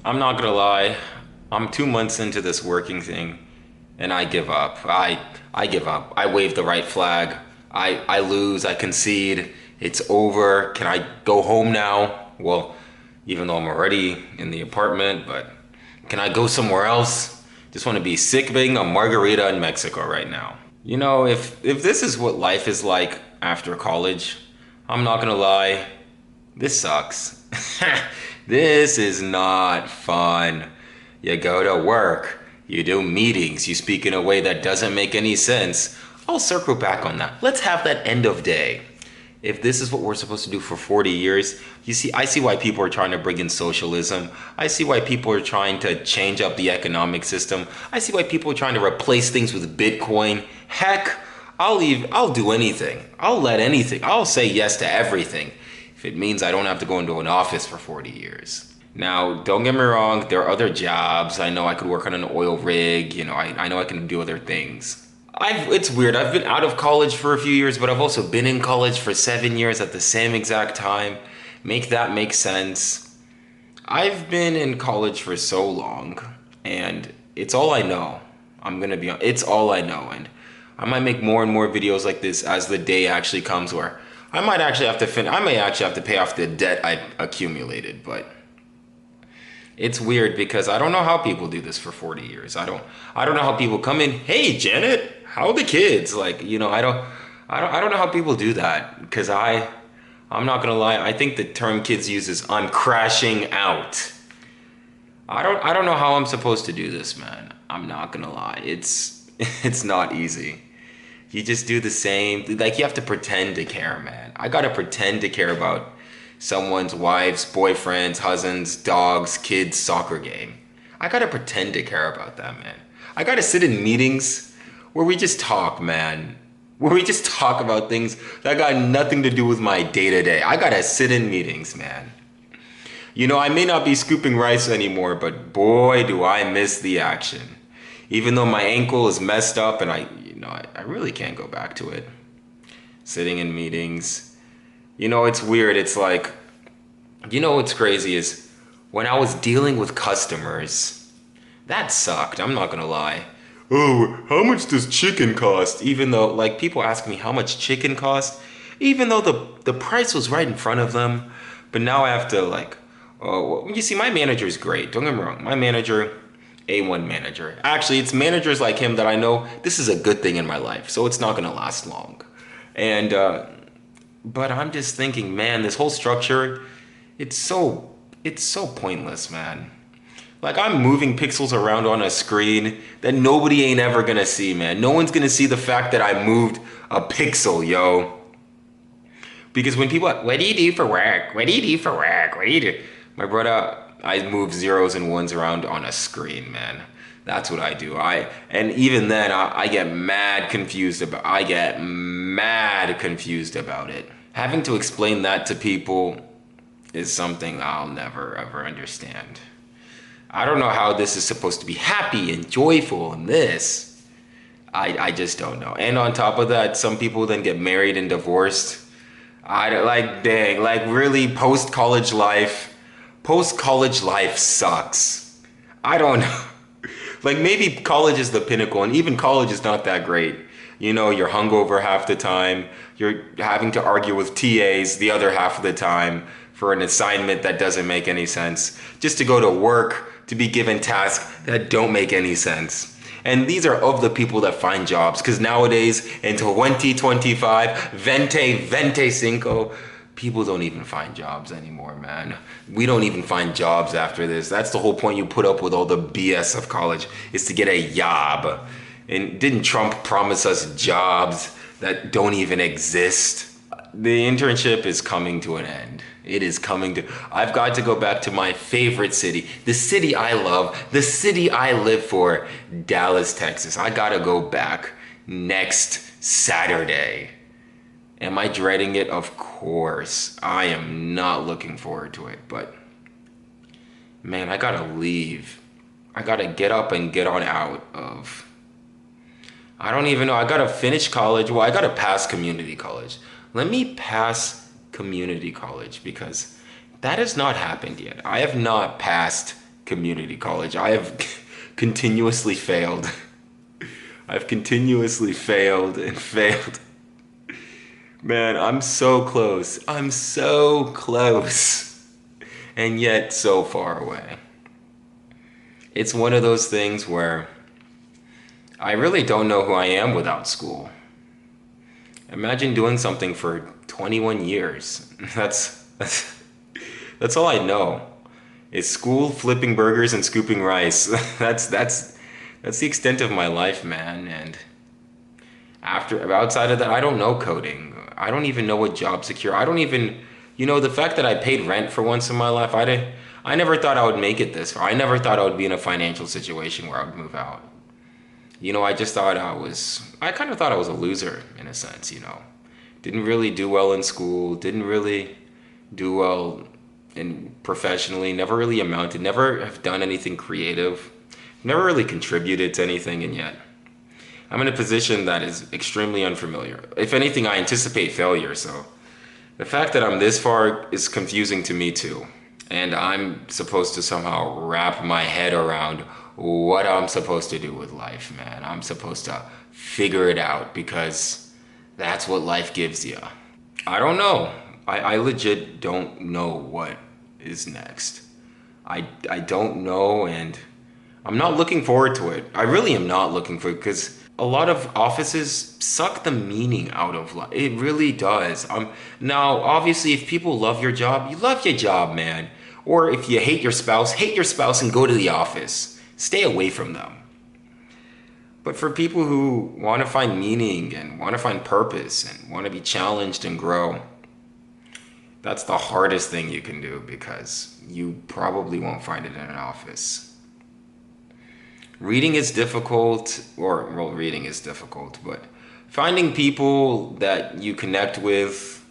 I'm not gonna lie, I'm 2 months into this working thing and I give up. I give up. I wave the right flag. I lose, I concede. It's over. Can I go home now? Well, even though I'm already in the apartment, but can I go somewhere else? Just want to be sick being a margarita in Mexico right now. You know, if this is what life is like after college, I'm not gonna lie, this sucks. This is not fun. You go to work, you do meetings, you speak in a way that doesn't make any sense. I'll circle back on that. Let's have that end of day. If this is what we're supposed to do for 40 years, you see, I see why people are trying to bring in socialism. I see why people are trying to change up the economic system. I see why people are trying to replace things with Bitcoin. Heck, I'll do anything. I'll say yes to everything if it means I don't have to go into an office for 40 years. Now, don't get me wrong, there are other jobs. I know I could work on an oil rig, I know I can do other things. It's weird. I've been out of college for a few years, but I've also been in college for 7 years at the same exact time. Make that make sense. I've been in college for so long, and it's all I know. I'm gonna be it's all I know, and I might make more and more videos like this as the day actually comes where I may actually have to pay off the debt I accumulated, but it's weird because I don't know how people do this for 40 years. I don't know how people come in, "Hey, Janet, how are the kids?" Like, I don't know how people do that because I'm not going to lie, I think the term kids use is "I'm crashing out." I don't know how I'm supposed to do this, man. I'm not going to lie. It's not easy. You just do the same, like you have to pretend to care, man. I got to pretend to care about someone's wife's, boyfriend's, husband's, dog's, kid's soccer game. I gotta pretend to care about that, man. I gotta sit in meetings where we just talk, man. Where we just talk about things that got nothing to do with my day-to-day. I gotta sit in meetings, man. I may not be scooping rice anymore, but boy, do I miss the action. Even though my ankle is messed up and I really can't go back to it. Sitting in meetings. It's weird. It's like, what's crazy is when I was dealing with customers, that sucked. I'm not gonna lie. "Oh, how much does chicken cost?" Even though, like, people ask me how much chicken cost, even though the price was right in front of them. But now I have to, like, oh, well, you see, my manager's great. Don't get me wrong. My manager, A1 manager. Actually, it's managers like him that I know this is a good thing in my life, so it's not gonna last long. And, but I'm just thinking, man, this whole structure, it's so pointless, man. Like, I'm moving pixels around on a screen that nobody ain't ever gonna see, man. No one's gonna see the fact that I moved a pixel, yo. Because when people, "What do you do for work? What do you do for work? What do you do?" My brother, I move zeros and ones around on a screen, man. That's what I do. And even then, I get mad confused about it. Having to explain that to people is something I'll never ever understand. I don't know how this is supposed to be happy and joyful and this. I just don't know. And on top of that, some people then get married and divorced. I don't, like, dang, like, really, post-college life sucks. I don't know. Like, maybe college is the pinnacle, and even college is not that great. You're hungover half the time. You're having to argue with TAs the other half of the time for an assignment that doesn't make any sense. Just to go to work, to be given tasks that don't make any sense. And these are of the people that find jobs, because nowadays, in 2025, 2025, people don't even find jobs anymore, man. We don't even find jobs after this. That's the whole point. You put up with all the BS of college, is to get a job. And didn't Trump promise us jobs that don't even exist? The internship is coming to an end. It is coming to, I've got to go back to my favorite city, the city I love, the city I live for, Dallas, Texas. I gotta go back next Saturday. Am I dreading it? Of course. I am not looking forward to it, but man, I gotta leave. I gotta get up and get on out of, I don't even know. I gotta finish college. Well, I gotta pass community college. Let me pass community college because that has not happened yet. I have not passed community college. I have continuously failed. I've continuously failed and failed. Man, I'm so close. I'm so close. And yet so far away. It's one of those things where I really don't know who I am without school. Imagine doing something for 21 years. That's all I know. Is school, flipping burgers, and scooping rice. That's the extent of my life, man. And outside of that, I don't know coding. I don't even know what job secure. I don't even, the fact that I paid rent for once in my life, I never thought I would make it this far. I never thought I would be in a financial situation where I would move out. I just thought I kind of thought I was a loser in a sense, Didn't really do well in school, didn't really do well professionally, never really amounted, never have done anything creative, never really contributed to anything, and yet I'm in a position that is extremely unfamiliar. If anything, I anticipate failure, so the fact that I'm this far is confusing to me too. And I'm supposed to somehow wrap my head around what I'm supposed to do with life, man. I'm supposed to figure it out because that's what life gives you. I don't know. I legit don't know what is next. I don't know, and I'm not looking forward to it. I really am not looking for it because a lot of offices suck the meaning out of life. It really does. Now, obviously, if people love your job, you love your job, man. Or if you hate your spouse and go to the office. Stay away from them. But for people who want to find meaning and want to find purpose and want to be challenged and grow, that's the hardest thing you can do because you probably won't find it in an office. Reading is difficult, reading is difficult, but finding people that you connect with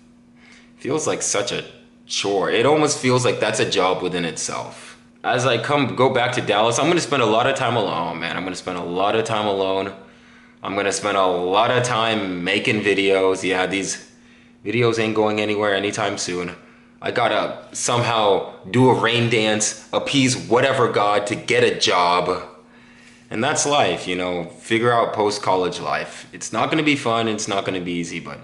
feels like such a chore. It almost feels like that's a job within itself. As I go back to Dallas, I'm going to spend a lot of time alone, man. I'm going to spend a lot of time alone. I'm going to spend a lot of time making videos. Yeah, these videos ain't going anywhere anytime soon. I gotta somehow do a rain dance, appease whatever God to get a job. And that's life, figure out post-college life. It's not gonna be fun, it's not gonna be easy, but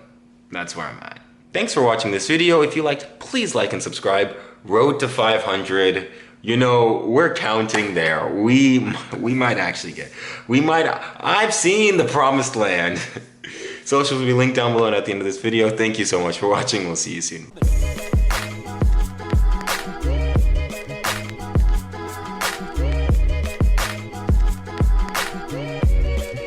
that's where I'm at. Thanks for watching this video. If you liked, please like and subscribe. Road to 500. We're counting there. We might actually I've seen the promised land. Socials will be linked down below and at the end of this video. Thank you so much for watching. We'll see you soon.